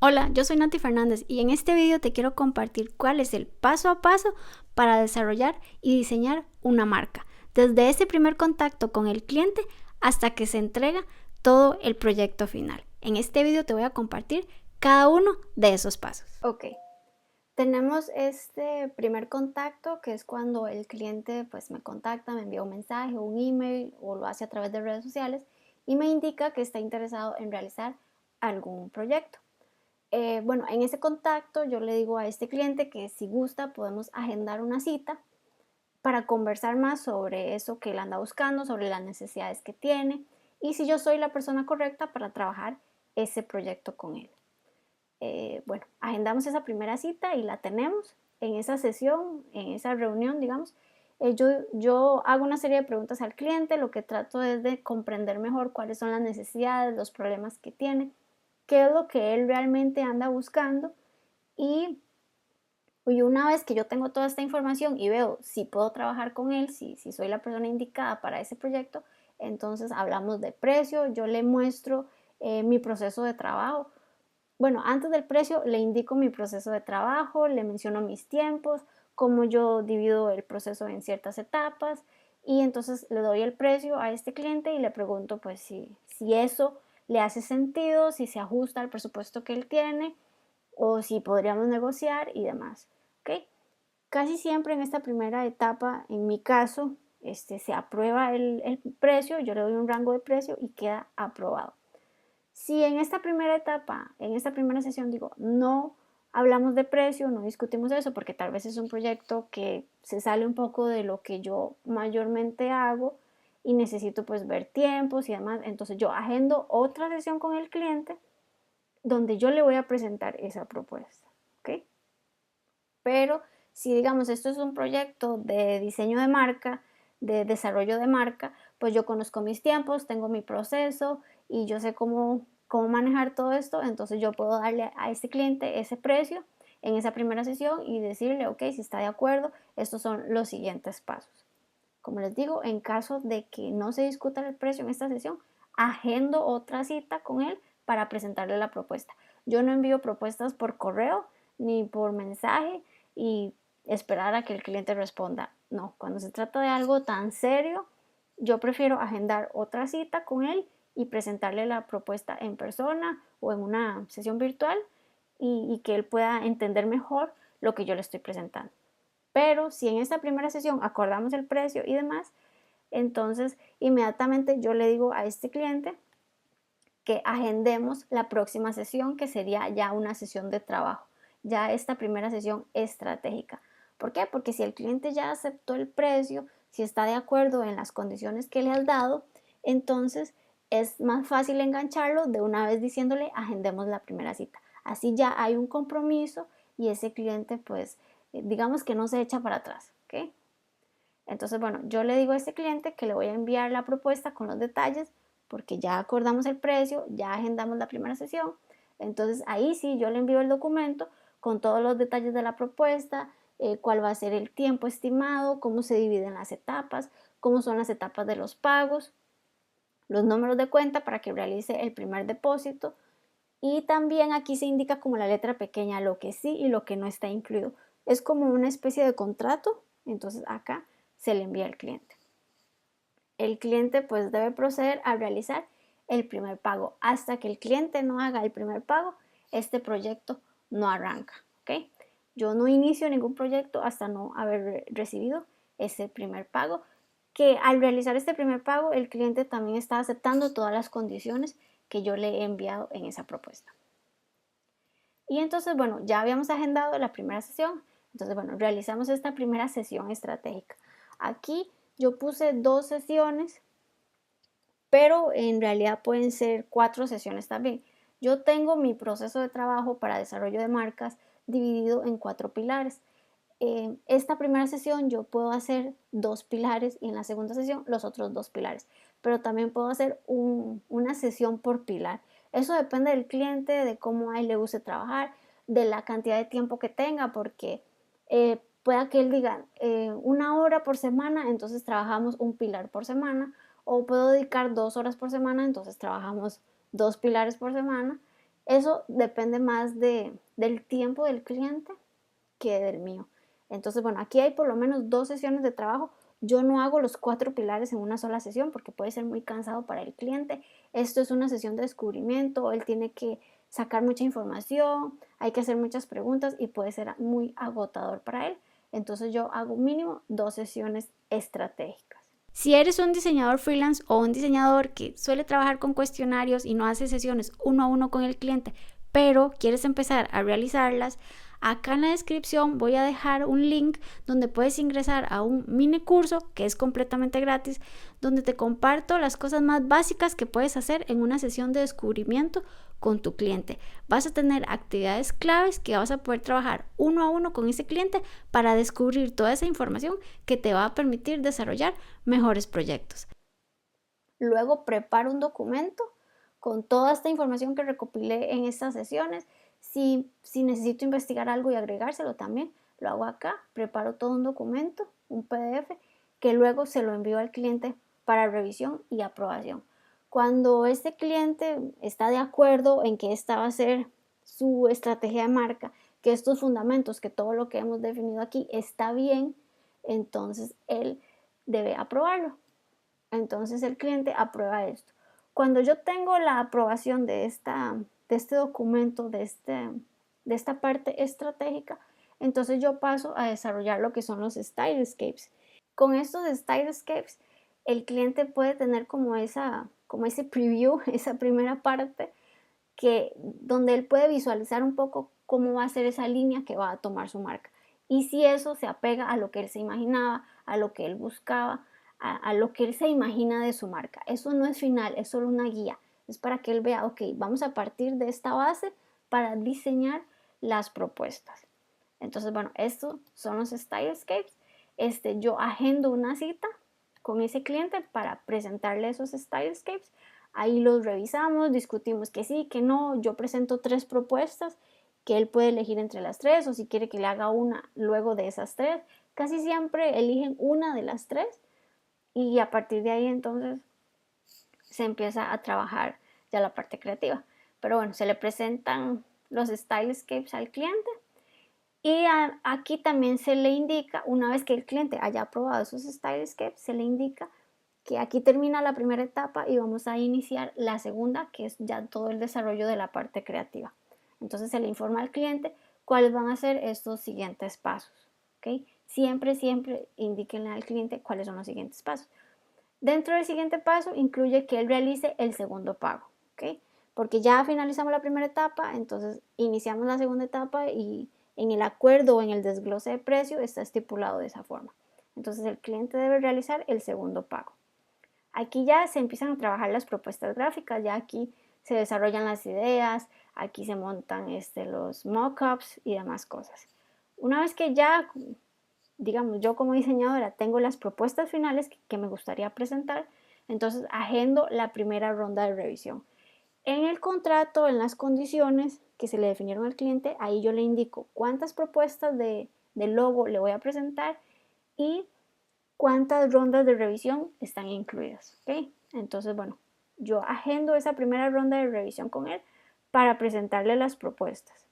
Hola, yo soy Nati Fernández y en este video te quiero compartir cuál es el paso a paso para desarrollar y diseñar una marca, desde ese primer contacto con el cliente hasta que se entrega todo el proyecto final. En este video te voy a compartir cada uno de esos pasos. Ok, tenemos este primer contacto que es cuando el cliente me contacta, me envía un mensaje, un email o lo hace a través de redes sociales y me indica que está interesado en realizar algún proyecto. En ese contacto yo le digo a este cliente que si gusta podemos agendar una cita para conversar más sobre eso que él anda buscando, sobre las necesidades que tiene y si yo soy la persona correcta para trabajar ese proyecto con él. Agendamos esa primera cita y la tenemos en esa sesión, en esa reunión, digamos. Yo hago una serie de preguntas al cliente, lo que trato es de comprender mejor cuáles son las necesidades, los problemas que tiene, qué es lo que él realmente anda buscando y una vez que yo tengo toda esta información y veo si puedo trabajar con él, si soy la persona indicada para ese proyecto, entonces hablamos de precio, yo le muestro mi proceso de trabajo. Bueno, antes del precio le indico mi proceso de trabajo, le menciono mis tiempos, cómo yo divido el proceso en ciertas etapas y entonces le doy el precio a este cliente y le pregunto pues si eso le hace sentido, si se ajusta al presupuesto que él tiene o si podríamos negociar y demás. ¿Okay? Casi siempre en esta primera etapa, en mi caso, se aprueba el precio, yo le doy un rango de precio y queda aprobado. Si en esta primera etapa, en esta primera sesión, digo, no hablamos de precio, no discutimos eso, porque tal vez es un proyecto que se sale un poco de lo que yo mayormente hago y necesito pues ver tiempos y demás, entonces yo agendo otra sesión con el cliente donde yo le voy a presentar esa propuesta, ¿ok? Pero si digamos esto es un proyecto de diseño de marca, de desarrollo de marca, pues yo conozco mis tiempos, tengo mi proceso y yo sé cómo manejar todo esto, entonces yo puedo darle a este cliente ese precio en esa primera sesión y decirle, ok, si está de acuerdo, estos son los siguientes pasos. Como les digo, en caso de que no se discuta el precio en esta sesión, agendo otra cita con él para presentarle la propuesta. Yo no envío propuestas por correo ni por mensaje y esperar a que el cliente responda. No, cuando se trata de algo tan serio, yo prefiero agendar otra cita con él y presentarle la propuesta en persona o en una sesión virtual y que él pueda entender mejor lo que yo le estoy presentando. Pero si en esta primera sesión acordamos el precio y demás, entonces inmediatamente yo le digo a este cliente que agendemos la próxima sesión, que sería ya una sesión de trabajo, ya esta primera sesión estratégica. ¿Por qué? Porque si el cliente ya aceptó el precio, si está de acuerdo en las condiciones que le has dado, entonces es más fácil engancharlo de una vez diciéndole agendemos la primera cita. Así ya hay un compromiso y ese cliente pues digamos que no se echa para atrás, ¿ok? Entonces, bueno, yo le digo a este cliente que le voy a enviar la propuesta con los detalles porque ya acordamos el precio, ya agendamos la primera sesión. Entonces, ahí sí, yo le envío el documento con todos los detalles de la propuesta, cuál va a ser el tiempo estimado, cómo se dividen las etapas, cómo son las etapas de los pagos, los números de cuenta para que realice el primer depósito. Y también aquí se indica como la letra pequeña lo que sí y lo que no está incluido. Es como una especie de contrato, entonces acá se le envía al cliente. El cliente pues debe proceder a realizar el primer pago. Hasta que el cliente no haga el primer pago, este proyecto no arranca, ¿ok? Yo no inicio ningún proyecto hasta no haber recibido ese primer pago, que al realizar este primer pago el cliente también está aceptando todas las condiciones que yo le he enviado en esa propuesta. Y entonces, bueno, ya habíamos agendado la primera sesión, entonces, bueno, realizamos esta primera sesión estratégica. Aquí yo puse 2 sesiones, pero en realidad pueden ser 4 sesiones también. Yo tengo mi proceso de trabajo para desarrollo de marcas dividido en 4 pilares. En esta primera sesión yo puedo hacer 2 pilares y en la segunda sesión los otros 2 pilares, pero también puedo hacer una sesión por pilar. Eso depende del cliente, de cómo a él le guste trabajar, de la cantidad de tiempo que tenga, porque pueda que él diga 1 hora por semana, entonces trabajamos un pilar por semana, o puedo dedicar 2 horas por semana, entonces trabajamos 2 pilares por semana. Eso depende más del tiempo del cliente que del mío. Entonces, bueno, aquí hay por lo menos 2 sesiones de trabajo. Yo no hago los 4 pilares en una sola sesión porque puede ser muy cansado para el cliente. Esto es una sesión de descubrimiento, él tiene que sacar mucha información, hay que hacer muchas preguntas y puede ser muy agotador para él. Entonces yo hago mínimo 2 sesiones estratégicas. Si eres un diseñador freelance o un diseñador que suele trabajar con cuestionarios y no hace sesiones uno a uno con el cliente, pero quieres empezar a realizarlas, acá en la descripción voy a dejar un link donde puedes ingresar a un mini curso que es completamente gratis, donde te comparto las cosas más básicas que puedes hacer en una sesión de descubrimiento con tu cliente. Vas a tener actividades claves que vas a poder trabajar uno a uno con ese cliente para descubrir toda esa información que te va a permitir desarrollar mejores proyectos. Luego preparo un documento con toda esta información que recopilé en estas sesiones. Si necesito investigar algo y agregárselo también, lo hago acá. Preparo todo un documento, un PDF, que luego se lo envío al cliente para revisión y aprobación. Cuando este cliente está de acuerdo en que esta va a ser su estrategia de marca, que estos fundamentos, que todo lo que hemos definido aquí está bien, entonces él debe aprobarlo. Entonces el cliente aprueba esto. Cuando yo tengo la aprobación de este documento, de esta parte estratégica, entonces yo paso a desarrollar lo que son los stylescapes. Con estos stylescapes, el cliente puede tener como ese preview, esa primera parte, donde él puede visualizar un poco cómo va a ser esa línea que va a tomar su marca. Y si eso se apega a lo que él se imaginaba, a lo que él buscaba, a lo que él se imagina de su marca. Eso no es final, es solo una guía. Es para que él vea, ok, vamos a partir de esta base para diseñar las propuestas. Entonces, bueno, estos son los stylescapes. Yo agendo una cita con ese cliente para presentarle esos stylescapes. Ahí los revisamos, discutimos que sí, que no. Yo presento 3 propuestas que él puede elegir entre las 3 o si quiere que le haga una luego de esas 3. Casi siempre eligen una de las 3 y a partir de ahí entonces se empieza a trabajar ya la parte creativa. Pero bueno, se le presentan los stylescapes al cliente y aquí también se le indica, una vez que el cliente haya aprobado esos stylescapes, se le indica que aquí termina la primera etapa y vamos a iniciar la segunda, que es ya todo el desarrollo de la parte creativa. Entonces se le informa al cliente cuáles van a ser estos siguientes pasos. ¿Okay? Siempre indíquenle al cliente cuáles son los siguientes pasos. Dentro del siguiente paso incluye que él realice el segundo pago. ¿Okay? Porque ya finalizamos la primera etapa, entonces iniciamos la segunda etapa y en el acuerdo o en el desglose de precio está estipulado de esa forma. Entonces el cliente debe realizar el segundo pago. Aquí ya se empiezan a trabajar las propuestas gráficas, ya aquí se desarrollan las ideas, aquí se montan los mockups y demás cosas. Una vez que ya, digamos, yo como diseñadora tengo las propuestas finales que me gustaría presentar, entonces agendo la primera ronda de revisión. En el contrato, en las condiciones que se le definieron al cliente, ahí yo le indico cuántas propuestas de logo le voy a presentar y cuántas rondas de revisión están incluidas. ¿Okay? Entonces, bueno, yo agendo esa primera ronda de revisión con él para presentarle las propuestas.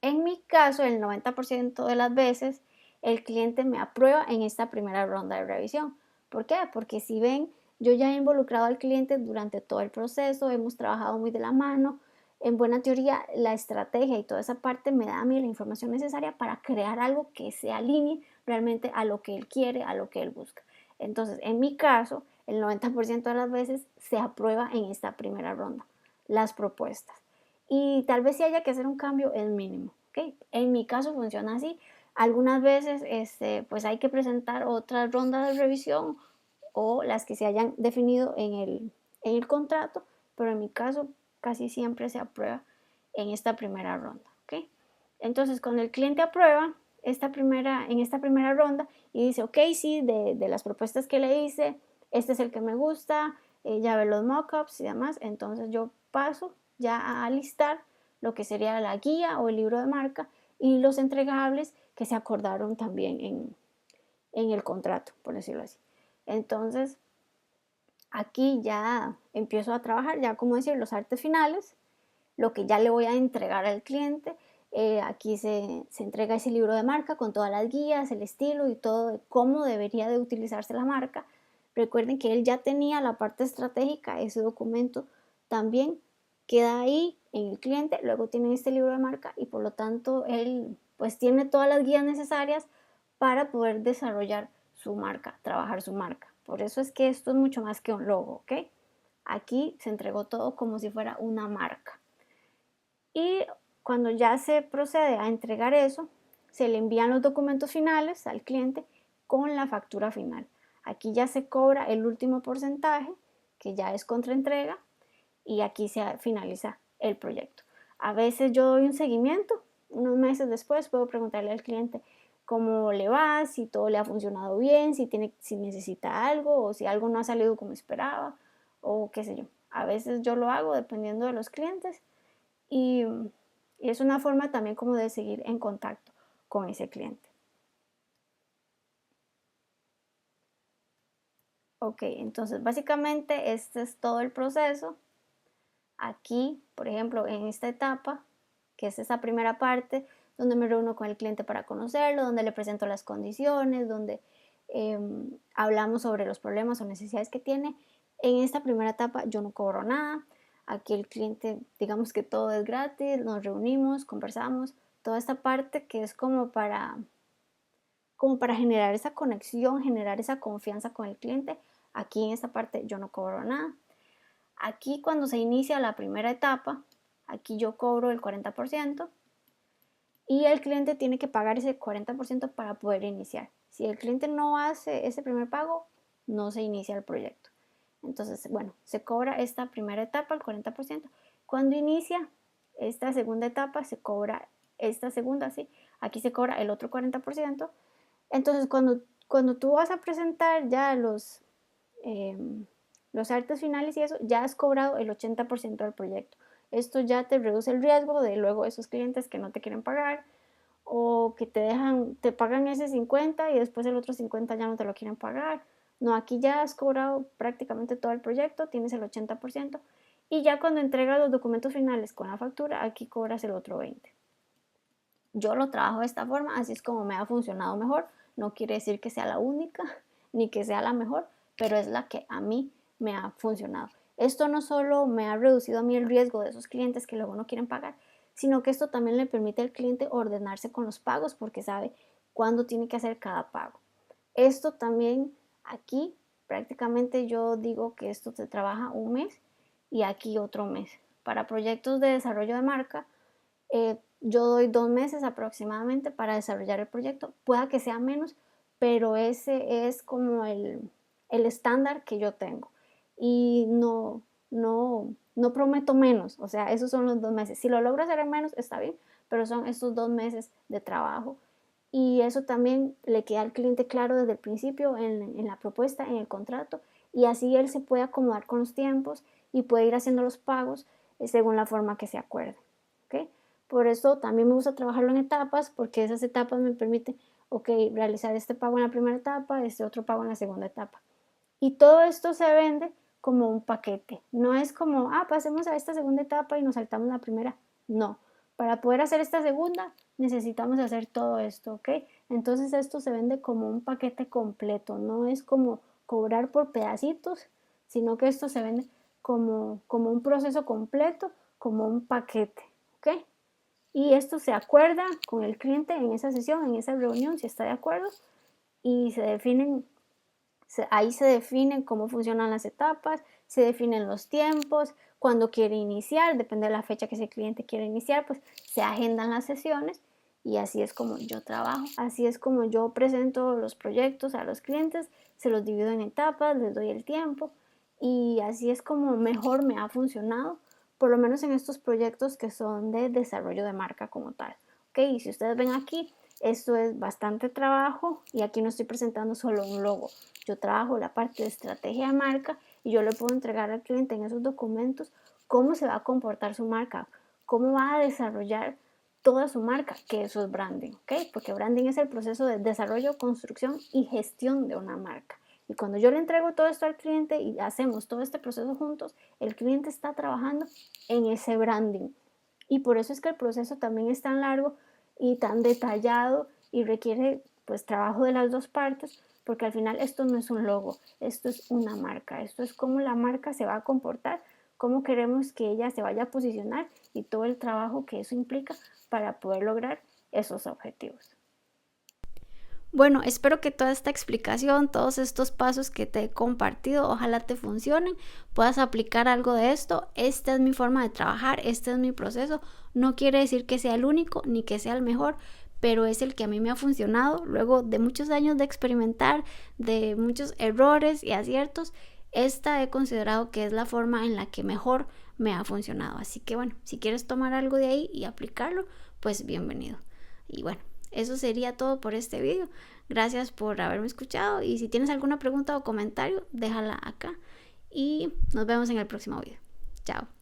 En mi caso, el 90% de las veces, el cliente me aprueba en esta primera ronda de revisión. ¿Por qué? Porque si ven, yo ya he involucrado al cliente durante todo el proceso, hemos trabajado muy de la mano. En buena teoría, la estrategia y toda esa parte me da a mí la información necesaria para crear algo que se alinee realmente a lo que él quiere, a lo que él busca. Entonces, en mi caso, el 90% de las veces se aprueba en esta primera ronda las propuestas. Y tal vez si haya que hacer un cambio es mínimo. ¿Okay? En mi caso funciona así. Algunas veces pues hay que presentar otras rondas de revisión o las que se hayan definido en el contrato, pero en mi caso casi siempre se aprueba en esta primera ronda. ¿Okay? Entonces, cuando el cliente aprueba en esta primera ronda y dice, ok, sí, de las propuestas que le hice, este es el que me gusta, ya ve los mockups y demás, entonces yo paso ya a alistar lo que sería la guía o el libro de marca y los entregables que se acordaron también en el contrato, por decirlo así. Entonces, aquí ya empiezo a trabajar, ya como decir, los artes finales. lo que ya le voy a entregar al cliente. Aquí se entrega ese libro de marca con todas las guías, el estilo y todo de cómo debería de utilizarse la marca. Recuerden que él ya tenía la parte estratégica, ese documento también queda ahí en el cliente, luego tiene este libro de marca y por lo tanto él pues tiene todas las guías necesarias para poder desarrollar su marca, trabajar su marca. Por eso es que esto es mucho más que un logo, ¿ok? Aquí se entregó todo como si fuera una marca. Y cuando ya se procede a entregar eso, se le envían los documentos finales al cliente con la factura final. Aquí ya se cobra el último porcentaje, que ya es contraentrega, y aquí se finaliza el proyecto. A veces yo doy un seguimiento, unos meses después puedo preguntarle al cliente cómo le va, si todo le ha funcionado bien, si necesita algo o si algo no ha salido como esperaba o qué sé yo. A veces yo lo hago dependiendo de los clientes y es una forma también como de seguir en contacto con ese cliente. Ok, entonces básicamente este es todo el proceso. Aquí, por ejemplo, en esta etapa, que es esta primera parte, donde me reúno con el cliente para conocerlo, donde le presento las condiciones, donde hablamos sobre los problemas o necesidades que tiene. En esta primera etapa yo no cobro nada. Aquí el cliente, digamos que todo es gratis, nos reunimos, conversamos, toda esta parte que es como para generar esa conexión, generar esa confianza con el cliente. Aquí en esta parte yo no cobro nada. Aquí cuando se inicia la primera etapa, aquí yo cobro el 40% y el cliente tiene que pagar ese 40% para poder iniciar. Si el cliente no hace ese primer pago, no se inicia el proyecto. Entonces, bueno, se cobra esta primera etapa, el 40%. Cuando inicia esta segunda etapa, se cobra esta segunda, ¿sí? Aquí se cobra el otro 40%. Entonces, cuando tú vas a presentar ya los artes finales y eso, ya has cobrado el 80% del proyecto. Esto ya te reduce el riesgo de luego esos clientes que no te quieren pagar o que te pagan ese 50 y después el otro 50 ya no te lo quieren pagar. No, aquí ya has cobrado prácticamente todo el proyecto, tienes el 80% y ya cuando entregas los documentos finales con la factura, aquí cobras el otro 20%. Yo lo trabajo de esta forma, así es como me ha funcionado mejor. No quiere decir que sea la única ni que sea la mejor, pero es la que a mí me ha funcionado. Esto no solo me ha reducido a mí el riesgo de esos clientes que luego no quieren pagar, sino que esto también le permite al cliente ordenarse con los pagos porque sabe cuándo tiene que hacer cada pago. Esto también aquí prácticamente yo digo que esto se trabaja un mes y aquí otro mes. Para proyectos de desarrollo de marca, yo doy 2 meses aproximadamente para desarrollar el proyecto. Pueda que sea menos, pero ese es como el estándar que yo tengo. Y no prometo menos, o sea, esos son los 2 meses. Si lo logro hacer en menos, está bien, pero son estos 2 meses de trabajo. Y eso también le queda al cliente claro desde el principio en la propuesta, en el contrato, y así él se puede acomodar con los tiempos y puede ir haciendo los pagos según la forma que se acuerde. ¿Okay? Por eso también me gusta trabajarlo en etapas, porque esas etapas me permiten, ok, realizar este pago en la primera etapa, este otro pago en la segunda etapa. Y todo esto se vende como un paquete. No es como, pasemos a esta segunda etapa y nos saltamos la primera. No. Para poder hacer esta segunda, necesitamos hacer todo esto, ¿ok? Entonces esto se vende como un paquete completo. No es como cobrar por pedacitos, sino que esto se vende como un proceso completo, como un paquete, ¿ok? Y esto se acuerda con el cliente en esa sesión, en esa reunión, si está de acuerdo, y ahí se definen cómo funcionan las etapas, se definen los tiempos, cuando quiere iniciar, depende de la fecha que ese cliente quiere iniciar, pues se agendan las sesiones y así es como yo trabajo, así es como yo presento los proyectos a los clientes, se los divido en etapas, les doy el tiempo y así es como mejor me ha funcionado, por lo menos en estos proyectos que son de desarrollo de marca como tal. Ok, y si ustedes ven aquí, esto es bastante trabajo y aquí no estoy presentando solo un logo. Yo trabajo la parte de estrategia de marca y yo le puedo entregar al cliente en esos documentos cómo se va a comportar su marca, cómo va a desarrollar toda su marca, que eso es branding, ¿ok? Porque branding es el proceso de desarrollo, construcción y gestión de una marca. Y cuando yo le entrego todo esto al cliente y hacemos todo este proceso juntos, el cliente está trabajando en ese branding. Y por eso es que el proceso también es tan largo y tan detallado y requiere pues trabajo de las dos partes, porque al final esto no es un logo, esto es una marca, esto es cómo la marca se va a comportar, cómo queremos que ella se vaya a posicionar y todo el trabajo que eso implica para poder lograr esos objetivos. Bueno, espero que toda esta explicación, todos estos pasos que te he compartido, ojalá te funcionen, puedas aplicar algo de esto. Esta es mi forma de trabajar, este es mi proceso. No quiere decir que sea el único ni que sea el mejor, pero es el que a mí me ha funcionado luego de muchos años de experimentar, de muchos errores y aciertos. Esta he considerado que es la forma en la que mejor me ha funcionado. Así que bueno, si quieres tomar algo de ahí y aplicarlo, pues bienvenido. Y bueno, eso sería todo por este video. Gracias por haberme escuchado y si tienes alguna pregunta o comentario, déjala acá y nos vemos en el próximo video. Chao.